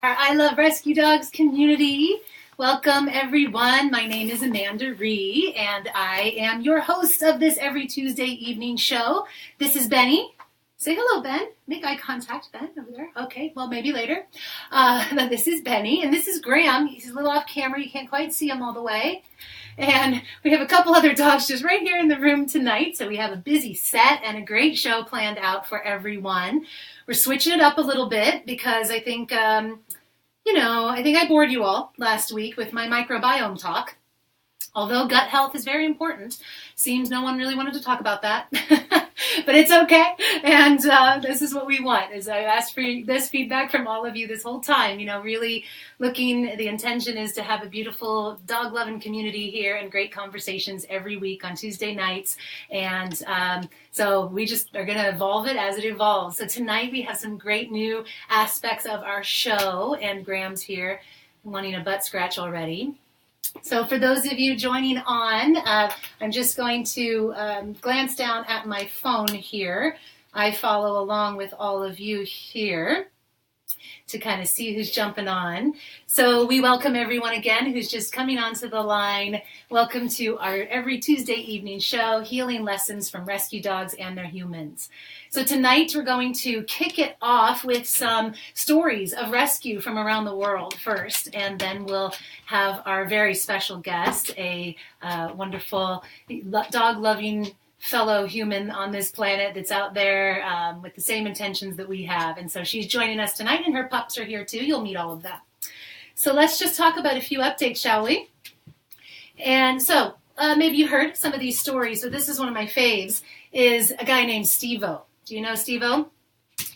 Our I Love Rescue Dogs community. Welcome, everyone. My name is Amanda Ree, and I am your host of this every Tuesday evening show. This is Benny. Say hello, Ben. Make eye contact, Ben, over there. Okay, well, maybe later. This is Benny, and this is Graham. He's a little off camera. You can't quite see him all the way. And we have a couple other dogs just right here in the room tonight. So we have a busy set and a great show planned out for everyone. We're switching it up a little bit because I think, I think I bored you all last week with my microbiome talk. Although gut health is very important, seems no one really wanted to talk about that. But it's okay, and this is what we want. As I've asked for this feedback from all of you this whole time, really the intention is to have a beautiful dog-loving community here and great conversations every week on Tuesday nights, and so we just are going to evolve it as it evolves. So tonight we have some great new aspects of our show, and Graham's here wanting a butt scratch already. So for those of you joining on, I'm just going to glance down at my phone here. I follow along with all of you here to kind of see who's jumping on. So we welcome everyone again who's just coming onto the line. Welcome to our every Tuesday evening show, Healing Lessons from Rescue Dogs and Their Humans. So tonight we're going to kick it off with some stories of rescue from around the world first, and then we'll have our very special guest, a wonderful dog-loving fellow human on this planet that's out there with the same intentions that we have. And so she's joining us tonight, and her pups are here too. You'll meet all of that. So let's just talk about a few updates, shall we? And so maybe you heard some of these stories, but this is one of my faves, is a guy named Steve-O. Do you know Steve-O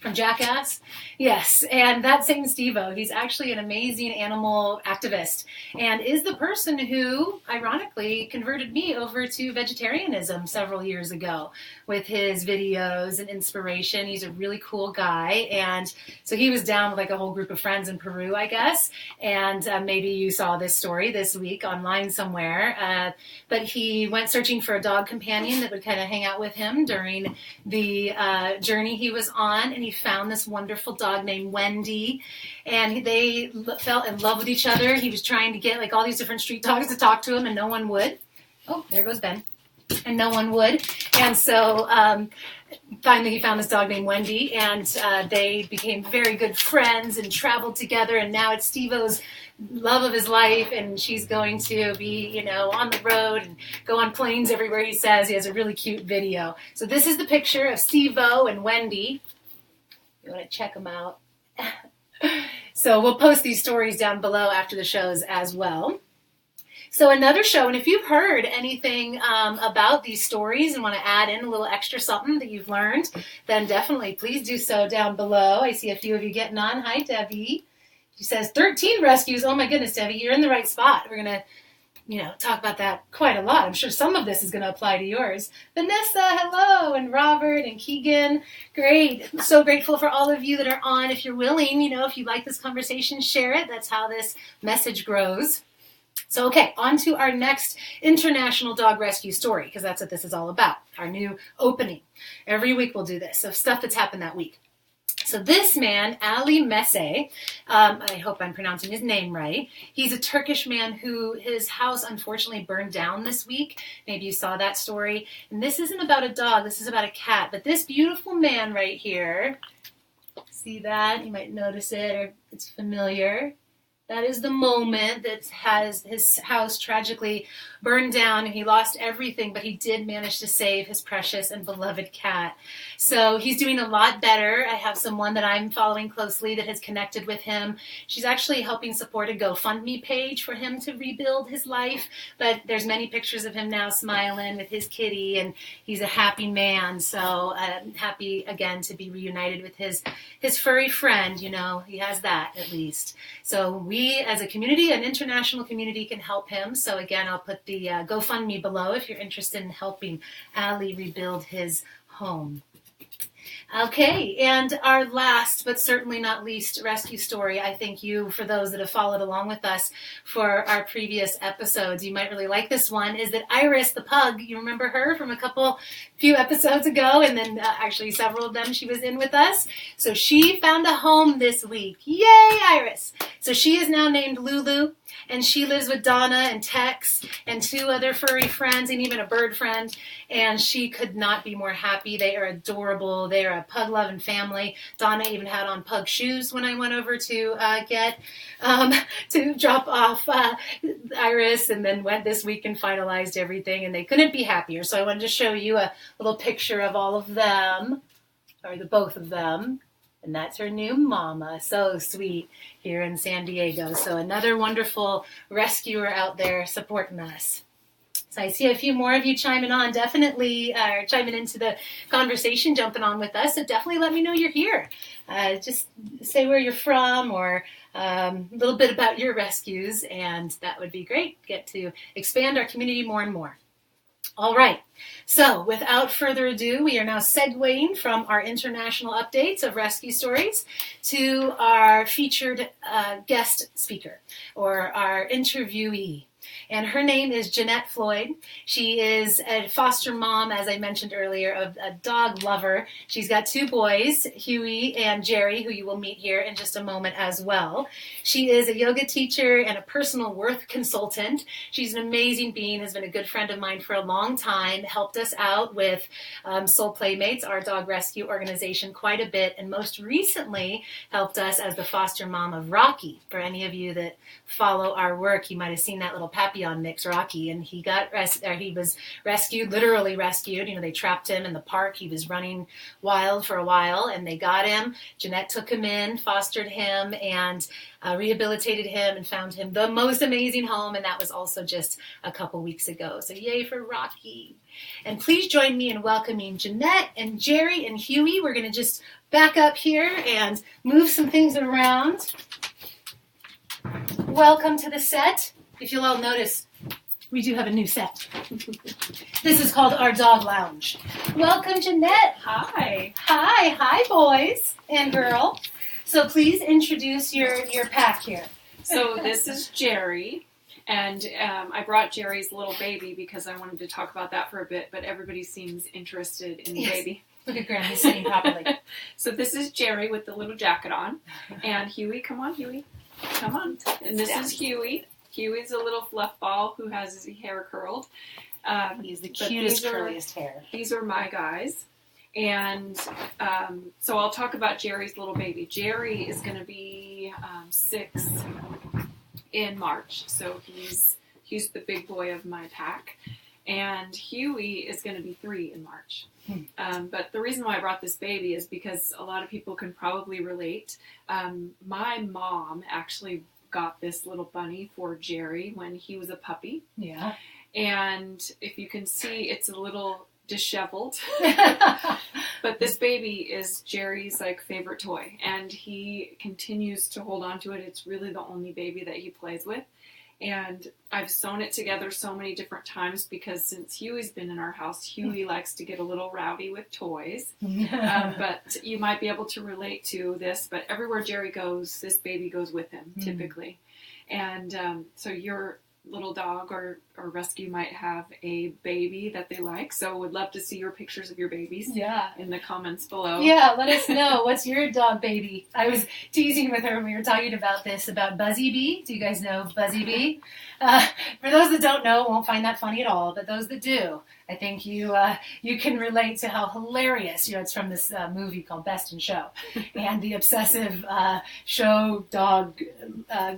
from Jackass? Yes, and that same Steve-O, he's actually an amazing animal activist and is the person who, ironically, converted me over to vegetarianism several years ago with his videos and inspiration. He's a really cool guy, and so he was down with like a whole group of friends in Peru, I guess, and maybe you saw this story this week online somewhere, but he went searching for a dog companion that would kind of hang out with him during the journey he was on, and he found this wonderful dog named Wendy, and they fell in love with each other. He was trying to get like all these different street dogs to talk to him, and no one would. Oh, there goes Ben. And no one would. And so finally he found this dog named Wendy, and they became very good friends and traveled together, and now it's Steve-O's love of his life, and she's going to be, on the road and go on planes everywhere he says. He has a really cute video. So this is the picture of Steve-O and Wendy. You want to check them out. So we'll post these stories down below after the shows as well. So another show, and if you've heard anything about these stories and want to add in a little extra something that you've learned, then definitely please do so down below. I see a few of you getting on. Hi, Debbie. She says 13 rescues. Oh my goodness, Debbie, you're in the right spot. We're going to talk about that quite a lot. I'm sure some of this is going to apply to yours. Vanessa, hello, and Robert and Keegan. Great. I'm so grateful for all of you that are on. If you're willing, if you like this conversation, share it. That's how this message grows. So, okay, on to our next international dog rescue story, because that's what this is all about, our new opening. Every week we'll do this, so stuff that's happened that week. So this man, Ali Messe, I hope I'm pronouncing his name right. He's a Turkish man who his house unfortunately burned down this week. Maybe you saw that story. And this isn't about a dog, this is about a cat. But this beautiful man right here, see that? You might notice it, or it's familiar. That is the moment that has his house tragically burned down, and he lost everything, but he did manage to save his precious and beloved cat. So he's doing a lot better. I have someone that I'm following closely that has connected with him. She's actually helping support a GoFundMe page for him to rebuild his life, but there's many pictures of him now smiling with his kitty, and he's a happy man. So happy again to be reunited with his furry friend. He has that at least. So we as a community, an international community, can help him. So again, I'll put the GoFundMe below if you're interested in helping Ali rebuild his home. Okay, and our last but certainly not least rescue story, I thank you for those that have followed along with us for our previous episodes. You might really like this one, is that Iris the pug, you remember her from few episodes ago, and then actually several of them she was in with us. So she found a home this week. Yay, Iris! So she is now named Lulu, and she lives with Donna and Tex and 2 other furry friends and even a bird friend, and she could not be more happy. They are adorable. They are a pug-loving family. Donna even had on pug shoes when I went over to to drop off Iris, and then went this week and finalized everything, and they couldn't be happier. So I wanted to show you a little picture of all of them, or the both of them. And that's her new mama. So sweet here in San Diego. So another wonderful rescuer out there supporting us. So I see a few more of you chiming on, definitely chiming into the conversation, jumping on with us. So definitely let me know you're here. Just say where you're from, or a little bit about your rescues, and that would be great. Get to expand our community more and more. All right, so without further ado, we are now segueing from our international updates of rescue stories to our featured guest speaker, or our interviewee. And her name is Geanette Floyd. She is a foster mom, as I mentioned earlier, a dog lover. She's got 2 boys, Huey and Jerry, who you will meet here in just a moment as well. She is a yoga teacher and a personal worth consultant. She's an amazing being, has been a good friend of mine for a long time, helped us out with Soul Playmates, our dog rescue organization, quite a bit, and most recently helped us as the foster mom of Rocky. For any of you that follow our work, you might have seen that little Papillon mix, Rocky, and he was rescued, literally rescued. You know, they trapped him in the park. He was running wild for a while, and they got him. Geanette took him in, fostered him, and rehabilitated him, and found him the most amazing home, and that was also just a couple weeks ago. So yay for Rocky. And please join me in welcoming Geanette and Jerry and Huey. We're going to just back up here and move some things around. Welcome to the set. If you'll all notice, we do have a new set. This is called our dog lounge. Welcome, Geanette. Hi. Hi, boys and girl. So please introduce your pack here. So this is Jerry, and I brought Jerry's little baby because I wanted to talk about that for a bit, but everybody seems interested in the baby. Look at Grandma sitting properly. So this is Jerry with the little jacket on, and Huey, come on, Huey. Come on. And this is Huey. Huey's a little fluff ball who has his hair curled. He's the cutest, curliest hair. These are my guys. And so I'll talk about Jerry's little baby. Jerry is going to be 6 in March. So he's the big boy of my pack. And Huey is going to be 3 in March. But the reason why I brought this baby is because a lot of people can probably relate. My mom actually got this little bunny for Jerry when he was a puppy. Yeah. And if you can see, it's a little disheveled. But this baby is Jerry's favorite toy, and he continues to hold on to it. It's really the only baby that he plays with. And I've sewn it together so many different times because since Huey's been in our house, Huey likes to get a little rowdy with toys. But you might be able to relate to this, but everywhere Jerry goes, this baby goes with him, typically. And so your little dog or rescue might have a baby that they like. So would love to see your pictures of your babies in the comments below. Yeah, let us know. What's your dog baby? I was teasing with her when we were talking about this, about Buzzy Bee. Do you guys know Buzzy Bee? For those that don't know, won't find that funny at all, but those that do, I think you can relate to how hilarious, it's from this movie called Best in Show, and the obsessive show dog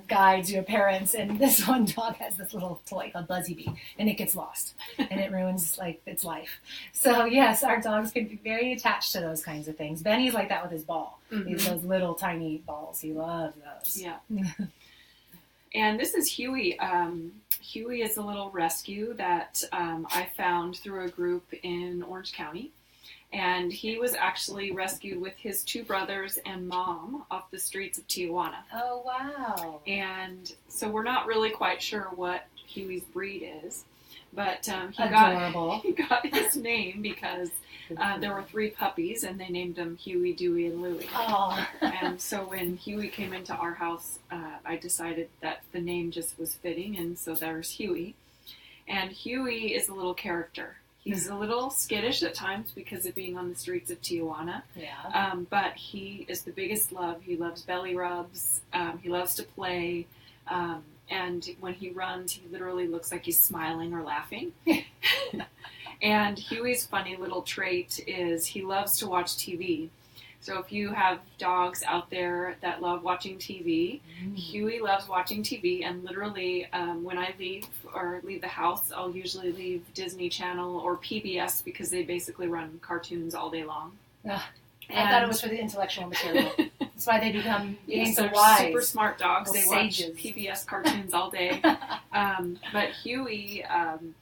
guides your parents, and this one dog has this little toy called Buzzy Bee, and it gets lost, and it ruins its life. So yes, our dogs can be very attached to those kinds of things. Benny's like that with his ball. He's those little tiny balls. He loves those. Yeah. And this is Huey. Huey is a little rescue that I found through a group in Orange County. And he was actually rescued with his 2 brothers and mom off the streets of Tijuana. Oh, wow. And so we're not really quite sure what Huey's breed is. But Adorable. he got his name because there were 3 puppies, and they named him Huey, Dewey, and Louie. Oh. And so when Huey came into our house, I decided that the name just was fitting, and so there's Huey. And Huey is a little character. He's a little skittish at times because of being on the streets of Tijuana. Yeah. But he is the biggest love. He loves belly rubs. He loves to play. And when he runs, he literally looks like he's smiling or laughing. And Huey's funny little trait is he loves to watch TV. So if you have dogs out there that love watching TV, Huey loves watching TV. And literally, when I leave the house, I'll usually leave Disney Channel or PBS because they basically run cartoons all day long. I thought it was for the intellectual material. That's why they become so they're wise. Super smart dogs. They sages. Watch PBS cartoons all day. But Huey,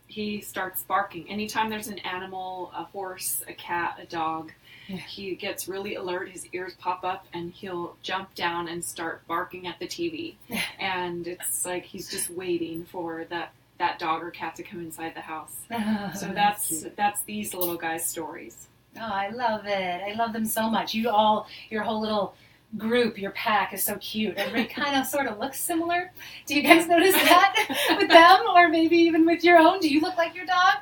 he starts barking. Anytime there's an animal, a horse, a cat, a dog, he gets really alert. His ears pop up, and he'll jump down and start barking at the TV. And it's like he's just waiting for that dog or cat to come inside the house. So that's these little guys' stories. Oh, I love it. I love them so much. Your whole little group, your pack is so cute. Everybody kind of sort of looks similar. Do you guys notice that with them, or maybe even with your own? Do you look like your dog?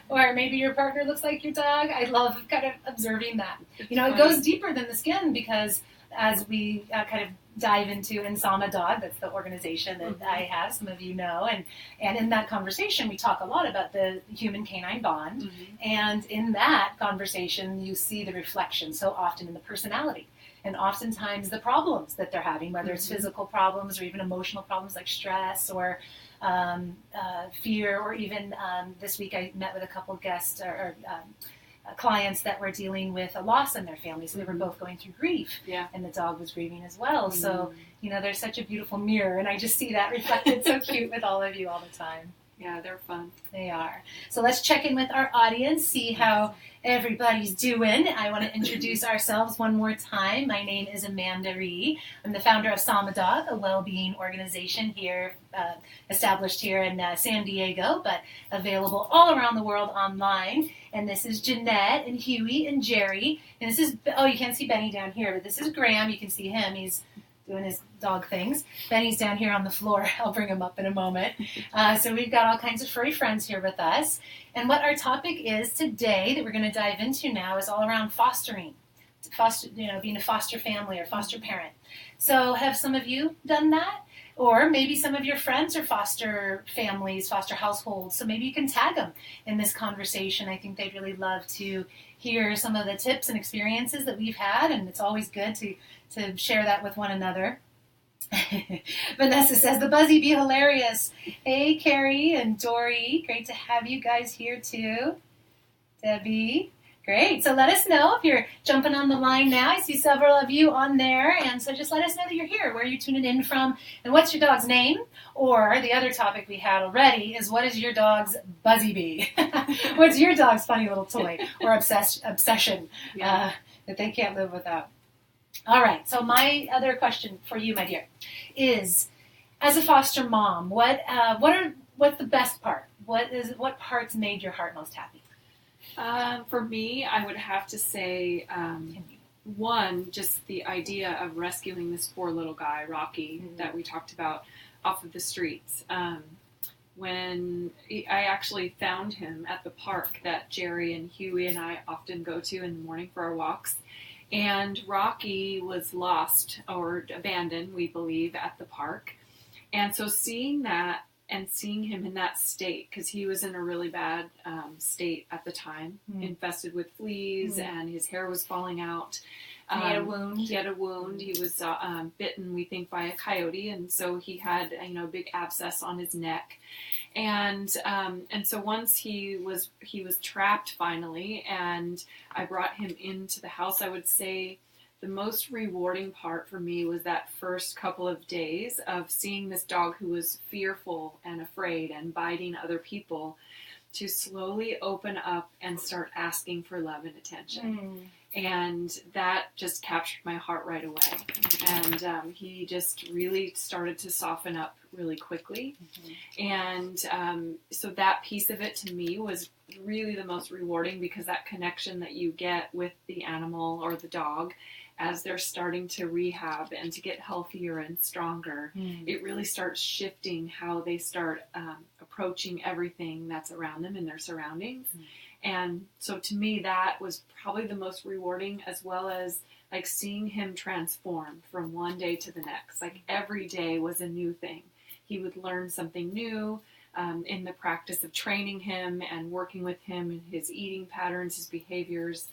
Or maybe your partner looks like your dog? I love kind of observing that. It goes deeper than the skin because as we kind of dive into Insama Dog, that's the organization that I have, some of you know, and in that conversation we talk a lot about the human-canine bond, and in that conversation you see the reflection so often in the personality, and oftentimes the problems that they're having, whether it's physical problems or even emotional problems like stress or fear, or even this week I met with a couple guests or clients that were dealing with a loss in their family, so they were both going through grief, and the dog was grieving as well. So there's such a beautiful mirror, and I just see that reflected so cute with all of you all the time. Yeah, they're fun. They are. So let's check in with our audience, see how everybody's doing. I want to introduce ourselves one more time. My name is Amanda Ree. I'm the founder of Sama Dog, a well-being organization here, established here in San Diego, but available all around the world online. And this is Geanette and Huey and Jerry. And this is, you can't see Benny down here, but this is Graham. You can see him. He's doing his dog things. Benny's down here on the floor. I'll bring him up in a moment. So we've got all kinds of furry friends here with us. And what our topic is today that we're going to dive into now is all around fostering. Being a foster family or foster parent. So have some of you done that? Or maybe some of your friends are foster families, foster households. So maybe you can tag them in this conversation. I think they'd really love to hear some of the tips and experiences that we've had. And it's always good to share that with one another. Vanessa says, the Buzzy be hilarious. Hey, Carrie and Dory. Great to have you guys here too. Debbie. Great. So let us know if you're jumping on the line now. I see several of you on there. And so just let us know that you're here, where you're tuning in from, and what's your dog's name. Or the other topic we had already is, what is your dog's Buzzy bee? What's your dog's funny little toy or obsession that they can't live without? All right. So my other question for you, my dear, is, as a foster mom, what's the best part? What parts made your heart most happy? For me, I would have to say, one, just the idea of rescuing this poor little guy, Rocky, that we talked about, off of the streets. When I actually found him at the park that Jerry and Huey and I often go to in the morning for our walks. And Rocky was lost or abandoned, we believe, at the park. And so seeing that, and seeing him in that state, because he was in a really bad state at the time, infested with fleas, and his hair was falling out. He had a wound. He was bitten, we think, by a coyote, and so he had a big abscess on his neck. And so once he was trapped finally, and I brought him into the house, I would say the most rewarding part for me was that first couple of days of seeing this dog who was fearful and afraid and biting other people, to slowly open up and start asking for love and attention. And that just captured my heart right away. And he just really started to soften up really quickly. And so that piece of it to me was really the most rewarding, because that connection that you get with the animal or the dog as they're starting to rehab and to get healthier and stronger, it really starts shifting how they start approaching everything that's around them in their surroundings. And so to me, that was probably the most rewarding, as well as like seeing him transform from one day to the next. Like every day was a new thing. He would learn something new in the practice of training him and working with him in his eating patterns, his behaviors,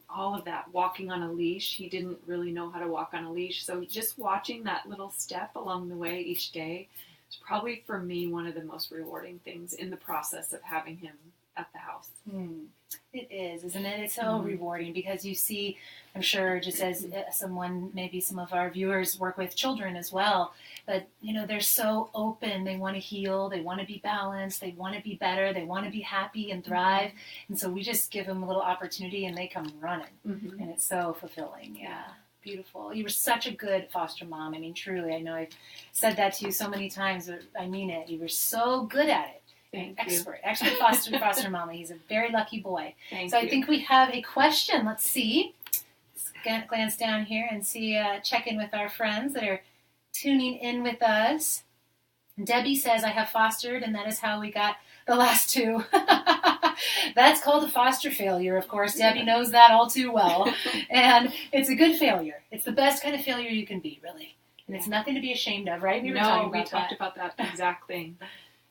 all of that. Walking on a leash. He didn't really know how to walk on a leash. So just watching that little step along the way each day is probably for me one of the most rewarding things in the process of having him at the house. It is, isn't it? It's so rewarding, because you see, I'm sure, just as someone, maybe some of our viewers work with children as well, but they're so open. They want to heal, they want to be balanced, they want to be better, they want to be happy and thrive. And so we just give them a little opportunity and they come running. And it's so fulfilling. Yeah. Beautiful. You were such a good foster mom. I mean, truly, I know I've said that to you so many times, but I mean it. You were so good at it. Expert foster mama. He's a very lucky boy. Thank you. I think we have a question. Let's see. Let's glance down here and see. Check in with our friends that are tuning in with us. Debbie says, "I have fostered, and that is how we got the last two." That's called a foster failure, of course. Debbie knows that all too well, and it's a good failure. It's the best kind of failure you can be, really, and it's nothing to be ashamed of, right? We talked about that exact thing.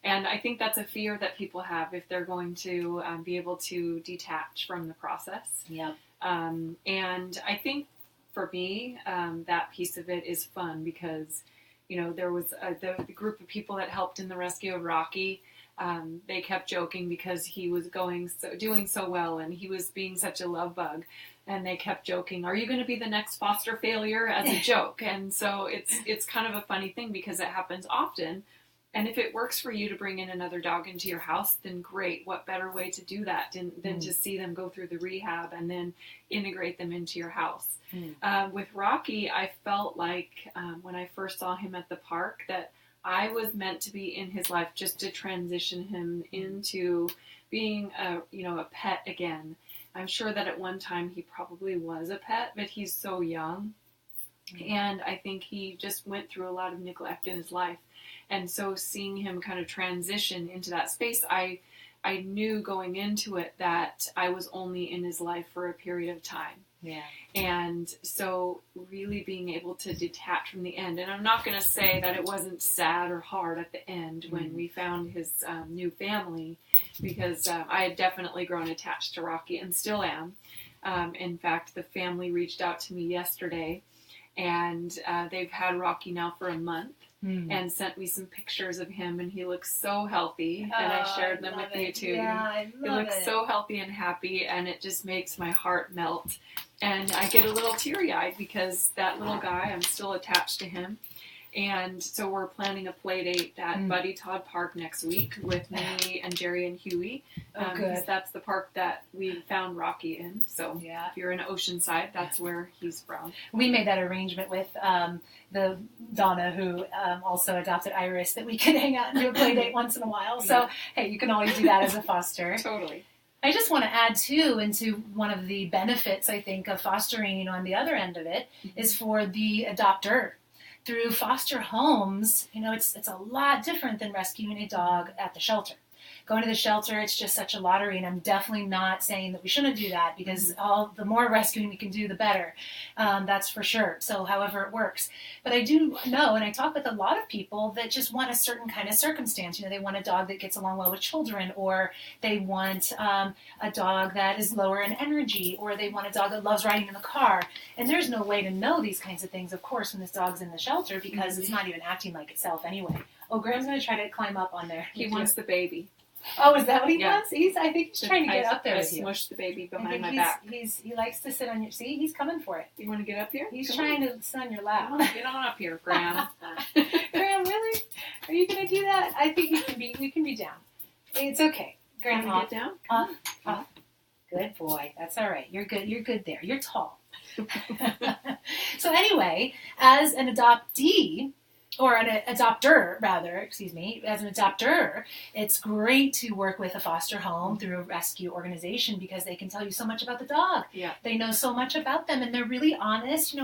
And I think that's a fear that people have if they're going to be able to detach from the process. Yep. And I think for me, that piece of it is fun, because, there was the group of people that helped in the rescue of Rocky. They kept joking because he was doing so well, and he was being such a love bug. And they kept joking, "Are you going to be the next foster failure?" as a joke. And so it's kind of a funny thing, because it happens often. And if it works for you to bring in another dog into your house, then great. What better way to do that than to see them go through the rehab and then integrate them into your house? With Rocky, I felt like when I first saw him at the park that I was meant to be in his life just to transition him into being a pet again. I'm sure that at one time he probably was a pet, but he's so young. And I think he just went through a lot of neglect in his life. And so seeing him kind of transition into that space, I knew going into it that I was only in his life for a period of time. Yeah. And so really being able to detach from the end. And I'm not going to say that it wasn't sad or hard at the end when we found his new family, because I had definitely grown attached to Rocky and still am. In fact, the family reached out to me yesterday, and they've had Rocky now for a month. And sent me some pictures of him, and he looks so healthy, and I shared them with you too. Yeah, I love he looks so healthy and happy, and it just makes my heart melt. And I get a little teary-eyed because that little guy, I'm still attached to him. And so we're planning a play date at Buddy Todd Park next week with me and Jerry and Huey. Because that's the park that we found Rocky in. So if you're in Oceanside, that's where he's from. We made that arrangement with the Donna, who also adopted Iris, that we can hang out and do a play date once in a while. So, hey, you can always do that as a foster. Totally. I just want to add, too, into one of the benefits, I think, of fostering on the other end of it is for the adopter. Through foster homes, it's a lot different than rescuing a dog at the shelter. Going to the shelter, it's just such a lottery, and I'm definitely not saying that we shouldn't do that, because the more rescuing we can do, the better. That's for sure. So however it works. But I do know, and I talk with a lot of people that just want a certain kind of circumstance. They want a dog that gets along well with children, or they want a dog that is lower in energy, or they want a dog that loves riding in the car. And there's no way to know these kinds of things, of course, when this dog's in the shelter, because it's not even acting like itself anyway. Oh, Graham's going to try to climb up on there. He wants the baby. Oh, is that what he wants? I think he's trying to get up there with you. I smushed the baby behind my back. He likes to sit on your... See, he's coming for it. You want to get up here? He's trying to sit on your lap. Get on up here, Graham. Graham, really? Are you going to do that? I think we can be down. It's okay. Graham, Get down. Off. Good boy. That's all right. You're good. You're good there. You're tall. So anyway, as an adoptee, or an adopter, rather, excuse me, as an adopter, it's great to work with a foster home through a rescue organization because they can tell you so much about the dog. Yeah. They know so much about them, and they're really honest.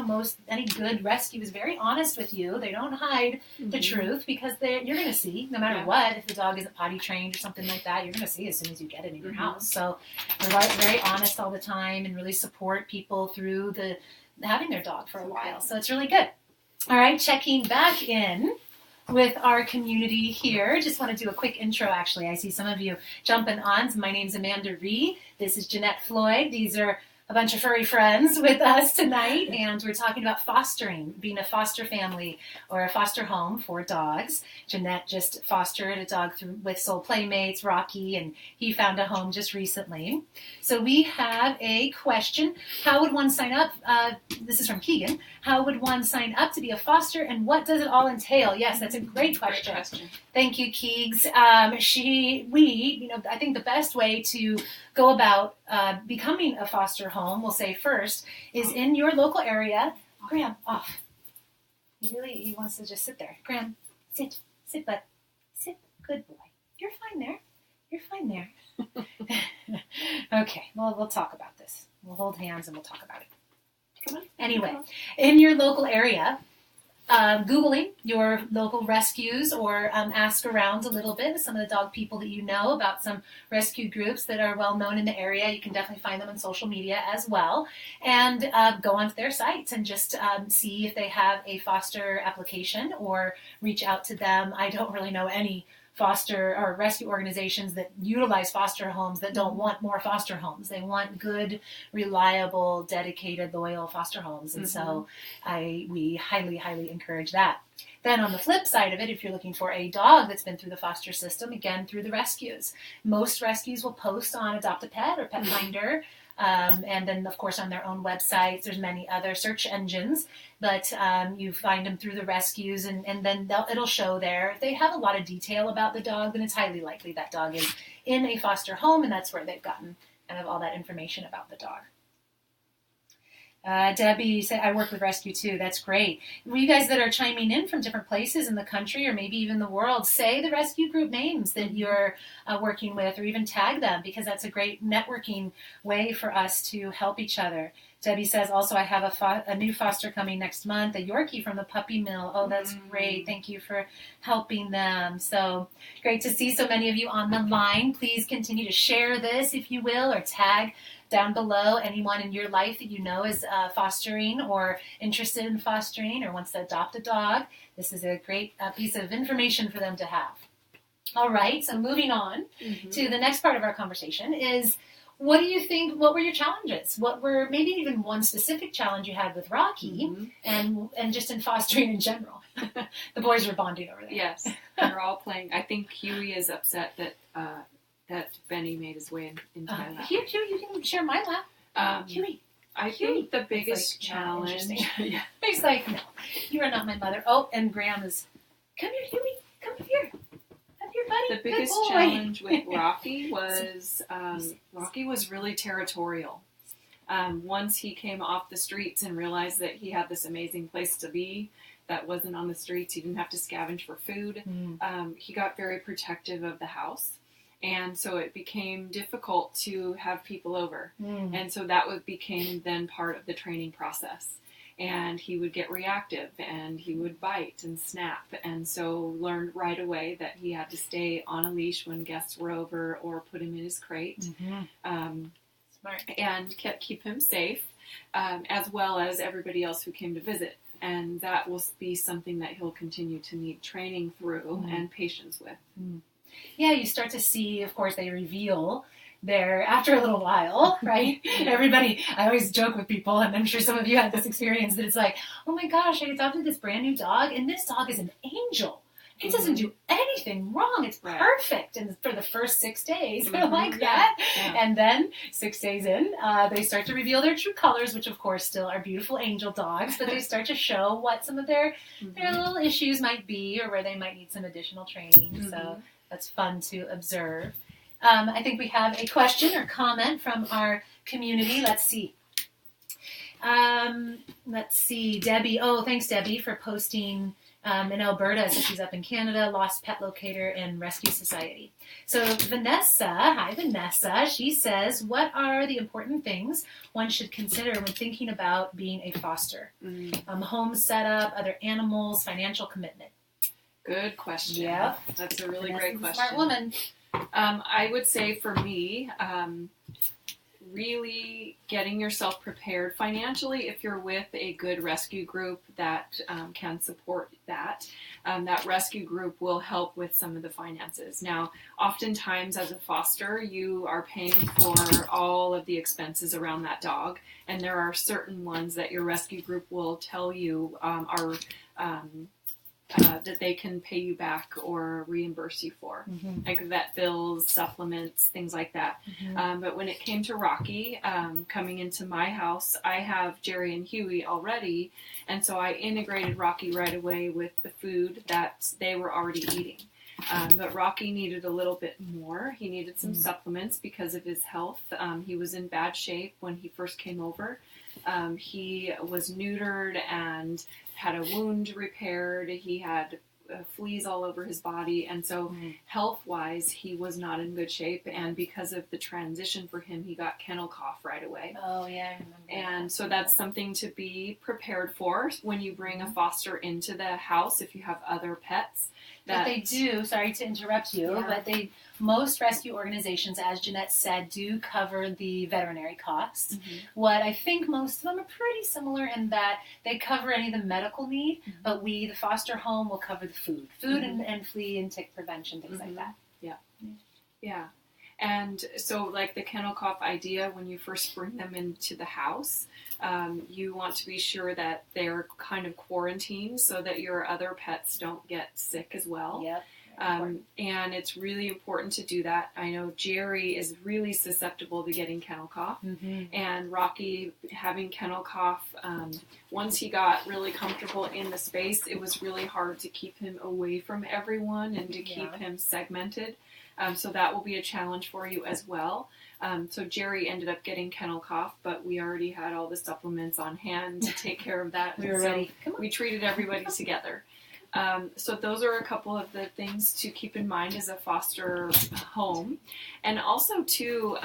Any good rescue is very honest with you. They don't hide the truth because you're going to see, no matter what, if the dog isn't potty trained or something like that, you're going to see as soon as you get it in your house. So they're very honest all the time and really support people through having their dog for a while. So it's really good. All right, checking back in with our community here. Just want to do a quick intro, actually. I see some of you jumping on. So my name's Amanda Ree. This is Geanette Floyd. These are a bunch of furry friends with us tonight, and we're talking about fostering, being a foster family or a foster home for dogs. Geanette just fostered a dog with Soul Playmates, Rocky, and he found a home just recently. So we have a question. How would one sign up? This is from Keegan. How would one sign up to be a foster, and what does it all entail? Yes, that's a great question. Thank you, Keegs. I think the best way to go about becoming a foster home, we'll say first, is in your local area. Graham, off. He wants to just sit there. Graham, sit, bud. Sit, good boy. You're fine there. Okay, well, we'll talk about this. We'll hold hands and we'll talk about it. Come on. Anyway, in your local area, Googling your local rescues or ask around a little bit with some of the dog people that you know about some rescue groups that are well known in the area. You can definitely find them on social media as well. And go onto their sites and just see if they have a foster application or reach out to them. I don't really know any foster or rescue organizations that utilize foster homes that don't want more foster homes. They want good, reliable, dedicated, loyal foster homes. And so we highly, highly encourage that. Then on the flip side of it, if you're looking for a dog that's been through the foster system, again, through the rescues. Most rescues will post on Adopt a Pet or Pet Finder. And then, of course, on their own websites, there's many other search engines, but you find them through the rescues, and then it'll show there. If they have a lot of detail about the dog, then it's highly likely that dog is in a foster home, and that's where they've gotten kind of all that information about the dog. Debbie said, I work with rescue too. That's great. Well, you guys that are chiming in from different places in the country or maybe even the world, say the rescue group names that you're working with, or even tag them, because that's a great networking way for us to help each other. Debbie says, also, I have a new foster coming next month, a Yorkie from the puppy mill. Oh, that's great. Thank you for helping them. So great to see so many of you on the line. Please continue to share this, if you will, or tag down below anyone in your life that you know is fostering or interested in fostering or wants to adopt a dog. This is a great piece of information for them to have. All right, so moving on to the next part of our conversation is, what do you think, what were your challenges? What were maybe even one specific challenge you had with Rocky and just in fostering in general? The boys were bonding over there. Yes, they're all playing. I think Huey is upset that Benny made his way into my lap. Here, you can share my lap. Huey. I think the biggest challenge... Yeah. He's like, no, you are not my mother. Oh, and Graham is, come here, Huey, come here. Come here, buddy. The biggest challenge with Rocky was Rocky was really territorial. Once he came off the streets and realized that he had this amazing place to be that wasn't on the streets, he didn't have to scavenge for food, he got very protective of the house. And so it became difficult to have people over. And so that became then part of the training process. And he would get reactive and he would bite and snap. And so learned right away that he had to stay on a leash when guests were over or put him in his crate. Smart. And keep him safe, as well as everybody else who came to visit. And that will be something that he'll continue to need training through and patience with. Yeah, you start to see, of course, they reveal there after a little while, right? Everybody, I always joke with people, and I'm sure some of you had this experience, that it's like, oh my gosh, I adopted this brand new dog, and this dog is an angel. It doesn't do anything wrong. It's perfect. And for the first 6 days, they're like that. Yeah. And then 6 days in, they start to reveal their true colors, which of course still are beautiful angel dogs, but they start to show what some of their little issues might be or where they might need some additional training. So that's fun to observe. I think we have a question or comment from our community. Let's see. Debbie. Oh, thanks, Debbie, for posting in Alberta. So she's up in Canada, Lost Pet Locator and Rescue Society. So hi Vanessa. She says, what are the important things one should consider when thinking about being a foster? Home setup, other animals, financial commitment. Good question. Yeah, that's a really great question. Smart woman. I would say for me, really getting yourself prepared financially if you're with a good rescue group that can support that. That rescue group will help with some of the finances. Now, oftentimes as a foster, you are paying for all of the expenses around that dog, and there are certain ones that your rescue group will tell you are that they can pay you back or reimburse you for, like vet bills, supplements, things like that. But when it came to Rocky, coming into my house, I have Jerry and Huey already, and so I integrated Rocky right away with the food that they were already eating. But Rocky needed a little bit more. He needed some supplements because of his health. He was in bad shape when he first came over. He was neutered and had a wound repaired. He had fleas all over his body. And so health-wise, he was not in good shape. And because of the transition for him, he got kennel cough right away. Oh, yeah, I remember. And so that's something to be prepared for when you bring a foster into the house if you have other pets. But they do, sorry to interrupt you, but most rescue organizations, as Geanette said, do cover the veterinary costs. What I think most of them are pretty similar in that they cover any of the medical need, but we, the foster home, will cover the food and flea and tick prevention, things like that. Yeah. And so like the kennel cough idea, when you first bring them into the house, you want to be sure that they're kind of quarantined so that your other pets don't get sick as well. And it's really important to do that. I know Jerry is really susceptible to getting kennel cough, and Rocky having kennel cough. Once he got really comfortable in the space, it was really hard to keep him away from everyone and to keep him segmented. So that will be a challenge for you as well. So Jerry ended up getting kennel cough, but we already had all the supplements on hand to take care of that. We were ready. We treated everybody together. So those are a couple of the things to keep in mind as a foster home. And also, too,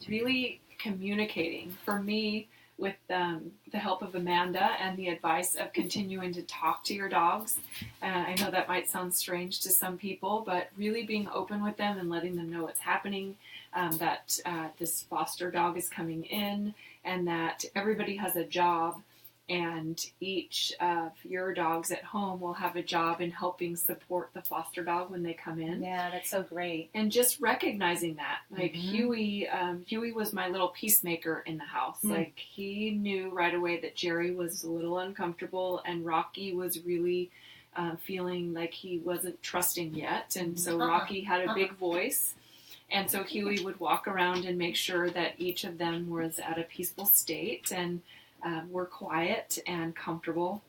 really communicating. For me, with the help of Amanda and the advice of continuing to talk to your dogs. I know that might sound strange to some people, but really being open with them and letting them know what's happening, that this foster dog is coming in, and that everybody has a job, and each of your dogs at home will have a job in helping support the foster dog when they come in. Yeah, that's so great. And just recognizing that. Like Huey was my little peacemaker in the house. Like he knew right away that Jerry was a little uncomfortable and Rocky was really feeling like he wasn't trusting yet. And so Rocky had a big voice. And so Huey would walk around and make sure that each of them was at a peaceful state and were quiet and comfortable.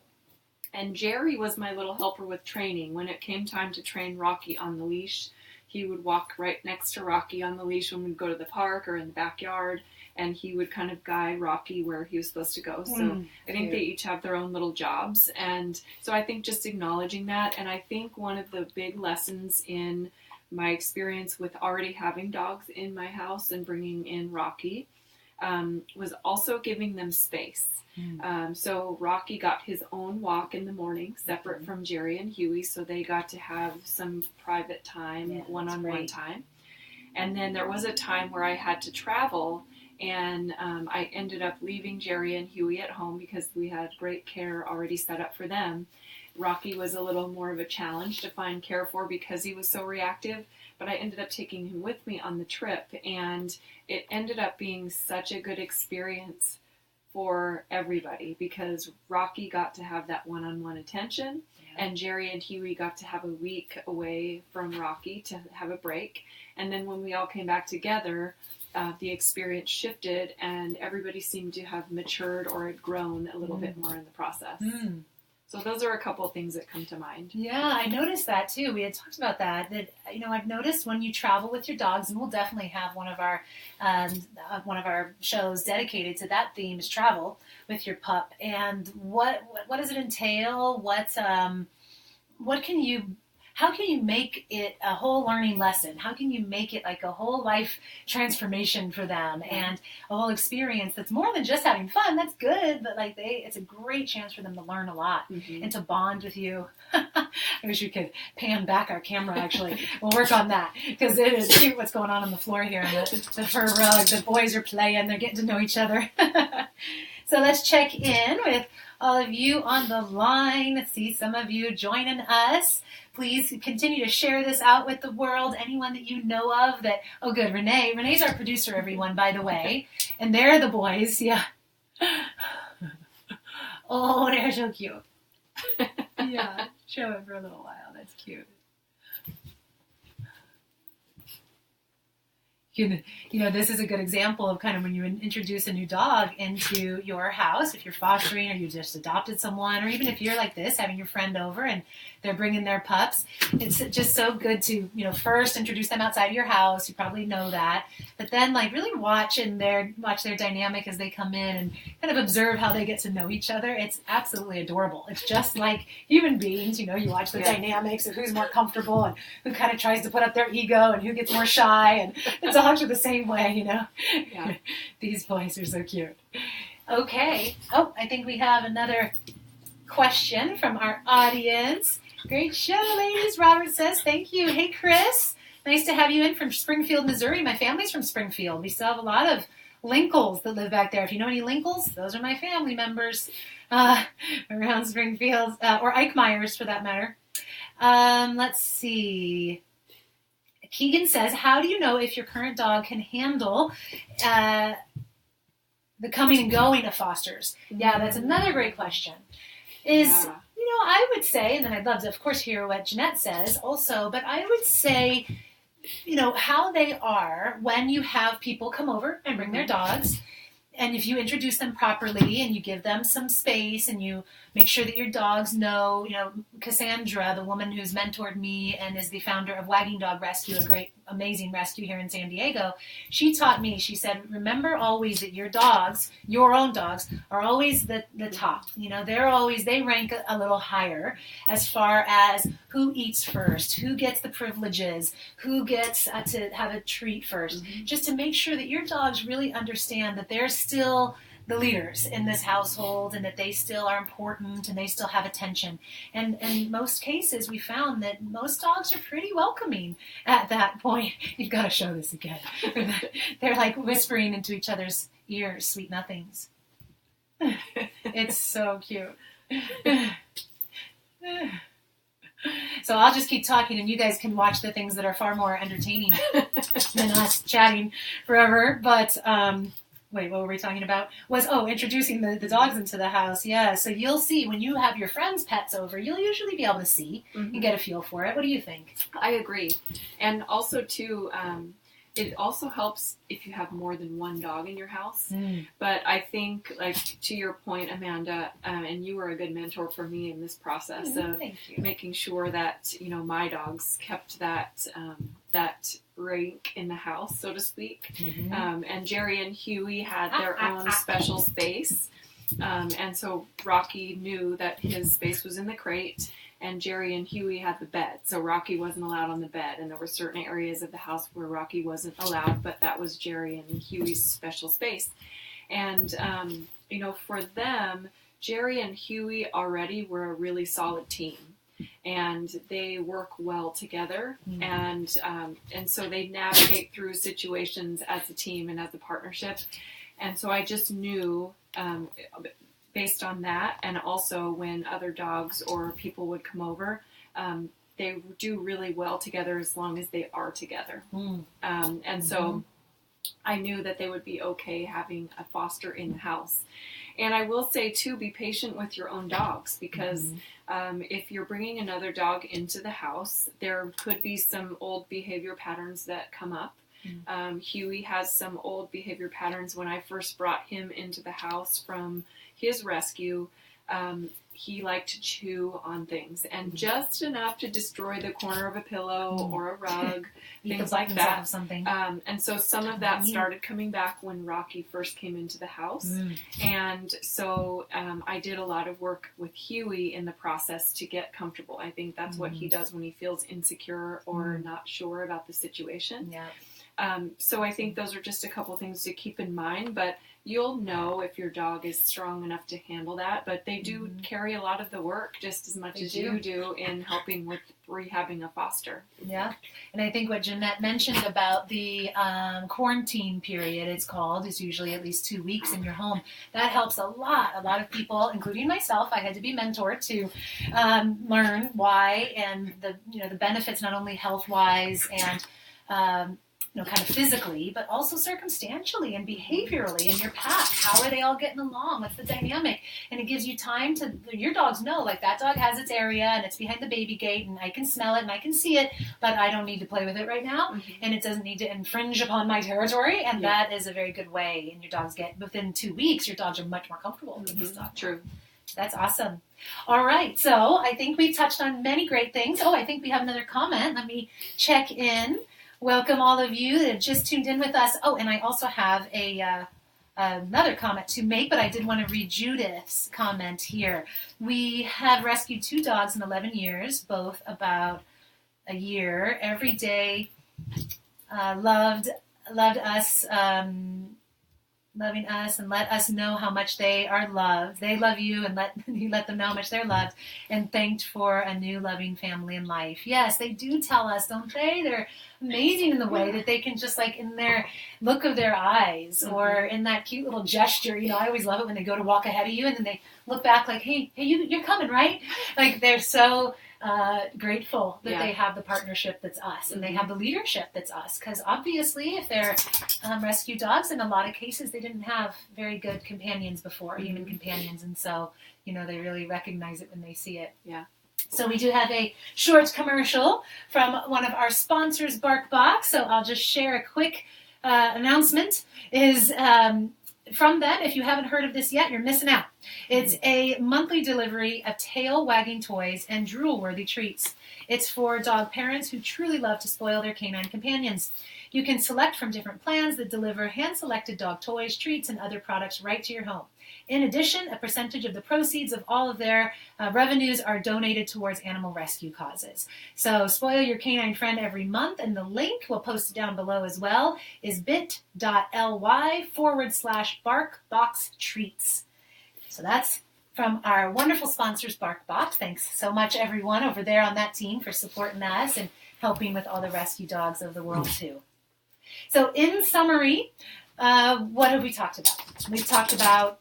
And Jerry was my little helper with training. When it came time to train Rocky on the leash, he would walk right next to Rocky on the leash when we'd go to the park or in the backyard, and he would kind of guide Rocky where he was supposed to go. So I think they each have their own little jobs. And so I think just acknowledging that, and I think one of the big lessons in my experience with already having dogs in my house and bringing in Rocky was also giving them space. So Rocky got his own walk in the morning, separate from Jerry and Huey, so they got to have some private time, one-on-one time. And then there was a time where I had to travel, and I ended up leaving Jerry and Huey at home because we had great care already set up for them. Rocky was a little more of a challenge to find care for because he was so reactive, but I ended up taking him with me on the trip, and it ended up being such a good experience for everybody because Rocky got to have that one-on-one attention, and Jerry and Huey got to have a week away from Rocky to have a break. And then when we all came back together, the experience shifted, and everybody seemed to have matured or had grown a little bit more in the process. So those are a couple of things that come to mind. Yeah, I noticed that too. We had talked about that. I've noticed when you travel with your dogs, and we'll definitely have one of our shows dedicated to that theme is travel with your pup. And what does it entail? How can you make it a whole learning lesson? How can you make it like a whole life transformation for them and a whole experience that's more than just having fun? That's good, but it's a great chance for them to learn a lot and to bond with you. I wish we could pan back our camera, actually. We'll work on that because it is cute what's going on the floor here. The fur rug, the boys are playing, they're getting to know each other. So let's check in with all of you on the line. See some of you joining us. Please continue to share this out with the world. Anyone that you know of that, oh good, Renee. Renee's our producer, everyone, by the way. And they're the boys, yeah. Oh, they're so cute. Yeah, show it for a little while. That's cute. This is a good example of kind of when you introduce a new dog into your house, if you're fostering or you just adopted someone, or even if you're like this, having your friend over and they're bringing their pups. It's just so good to, first introduce them outside of your house. You probably know that. But then really watch their dynamic as they come in and kind of observe how they get to know each other. It's absolutely adorable. It's just like human beings, you watch the dynamics of who's more comfortable and who kind of tries to put up their ego and who gets more shy. And it's dogs are the same way, Yeah. These boys are so cute. Okay. Oh, I think we have another question from our audience. Great show, ladies. Robert says, thank you. Hey, Chris. Nice to have you in from Springfield, Missouri. My family's from Springfield. We still have a lot of Linkles that live back there. If you know any Linkles, those are my family members around Springfield, or Eichmeyers for that matter. Let's see. Keegan says, how do you know if your current dog can handle the coming and going of fosters? Yeah, that's another great question. I would say, and then I'd love to, of course, hear what Geanette says also, but I would say, how they are when you have people come over and bring their dogs. And if you introduce them properly and you give them some space and you make sure that your dogs know, Cassandra, the woman who's mentored me and is the founder of Wagging Dog Rescue, a great, amazing rescue here in San Diego, she taught me, she said, remember always that your own dogs, are always the top. They rank a little higher as far as who eats first, who gets the privileges, who gets to have a treat first, just to make sure that your dogs really understand that they're still the leaders in this household and that they still are important and they still have attention. And in most cases, we found that most dogs are pretty welcoming at that point. You've got to show this again. They're like whispering into each other's ears, sweet nothings. It's so cute. So I'll just keep talking and you guys can watch the things that are far more entertaining than us chatting forever. But, wait, what were we talking about? Introducing the dogs into the house. Yeah, so you'll see when you have your friends' pets over, you'll usually be able to see and get a feel for it. What do you think? I agree. And also, too, it also helps if you have more than one dog in your house. But I think, to your point, Amanda, and you were a good mentor for me in this process of making sure that, my dogs kept that rank in the house, so to speak. And Jerry and Huey had their own special space. And so Rocky knew that his space was in the crate, and Jerry and Huey had the bed. So Rocky wasn't allowed on the bed, and there were certain areas of the house where Rocky wasn't allowed, but that was Jerry and Huey's special space. And, for them, Jerry and Huey already were a really solid team. And they work well together, and so they navigate through situations as a team and as a partnership. And so I just knew, based on that, and also when other dogs or people would come over, they do really well together as long as they are together. And so I knew that they would be okay having a foster in the house. And I will say, too, be patient with your own dogs, because if you're bringing another dog into the house, there could be some old behavior patterns that come up. Huey has some old behavior patterns. When I first brought him into the house from his rescue, he liked to chew on things, and just enough to destroy the corner of a pillow or a rug, things like that. Of something. And so some of that started coming back when Rocky first came into the house. And so I did a lot of work with Huey in the process to get comfortable. I think that's what he does when he feels insecure or not sure about the situation. Yeah. So I think those are just a couple things to keep in mind, but you'll know if your dog is strong enough to handle that, but they do carry a lot of the work just as much as you do in helping with rehabbing a foster. Yeah, and I think what Geanette mentioned about the quarantine period, it's called, is usually at least 2 weeks in your home. That helps a lot. A lot of people, including myself, I had to be mentored to learn why and the benefits, not only health-wise and kind of physically, but also circumstantially and behaviorally in your pack. How are they all getting along? What's the dynamic? And it gives you time to, your dogs know, like that dog has its area and it's behind the baby gate and I can smell it and I can see it, but I don't need to play with it right now. And it doesn't need to infringe upon my territory. And that is a very good way. And your dogs get, within 2 weeks, your dogs are much more comfortable with this dog. True. That's awesome. All right. So I think we've touched on many great things. Oh, I think we have another comment. Let me check in. Welcome all of you that have just tuned in with us. Oh, and I also have another comment to make, but I did want to read Judith's comment here. We have rescued 2 dogs in 11 years, both about a year. Every day, loved us, loving us, and let us know how much they are loved. They love you, and you let them know how much they're loved, and thanked for a new loving family in life. Yes, they do tell us, don't they? They're amazing in the way that they can just, like, in their look of their eyes or in that cute little gesture. I always love it when they go to walk ahead of you and then they look back like, hey, you're coming, right? Like, they're so grateful that they have the partnership that's us and they have the leadership that's us, because obviously if they're rescue dogs, in a lot of cases they didn't have very good companions before, human companions, and so they really recognize it when they see it. So we do have a short commercial from one of our sponsors, BarkBox. So I'll just share a quick announcement is from them. If you haven't heard of this yet, you're missing out. It's a monthly delivery of tail-wagging toys and drool-worthy treats. It's for dog parents who truly love to spoil their canine companions. You can select from different plans that deliver hand-selected dog toys, treats, and other products right to your home. In addition, a percentage of the proceeds of all of their revenues are donated towards animal rescue causes. So spoil your canine friend every month, and the link, we'll post it down below as well, is bit.ly/BarkBox treats. So that's from our wonderful sponsors, BarkBox. Thanks so much, everyone over there on that team, for supporting us and helping with all the rescue dogs of the world, too. So in summary, what have we talked about? We've talked about,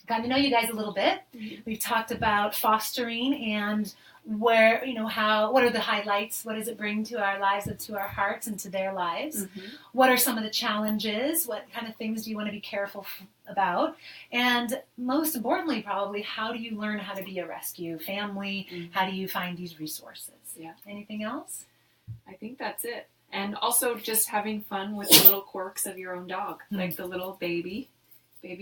got to know you guys a little bit. We've talked about fostering and where, what are the highlights? What does it bring to our lives and to our hearts and to their lives? What are some of the challenges? What kind of things do you want to be careful about? And most importantly, probably, how do you learn how to be a rescue family? How do you find these resources? Anything else? I think that's it. And also just having fun with the little quirks of your own dog, like the little baby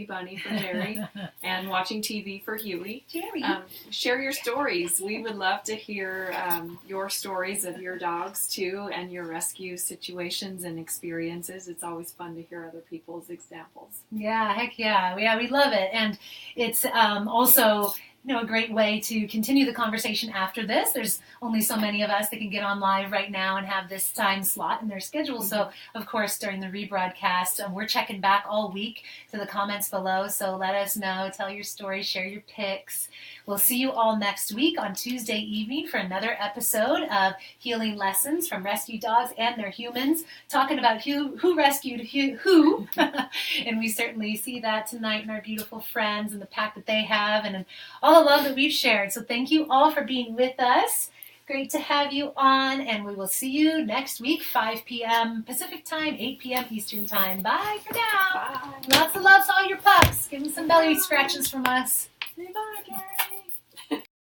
bunny for Jerry, and watching TV for Huey. Share your stories. We would love to hear your stories of your dogs too, and your rescue situations and experiences. It's always fun to hear other people's examples. Yeah, heck yeah. We love it. And it's also a great way to continue the conversation after this. There's only so many of us that can get on live right now and have this time slot in their schedule. So, of course, during the rebroadcast, we're checking back all week to the comments below. So let us know, tell your story, share your pics. We'll see you all next week on Tuesday evening for another episode of Healing Lessons from Rescue Dogs and Their Humans, talking about who rescued who. And we certainly see that tonight in our beautiful friends and the pack that they have and in all the love that we've shared. So thank you all for being with us. Great to have you on, and we will see you next week, 5 p.m. Pacific time, 8 p.m. Eastern time. Bye for now. Bye. Lots of love to all your pups. Give them some belly scratches from us. Say bye, Gary.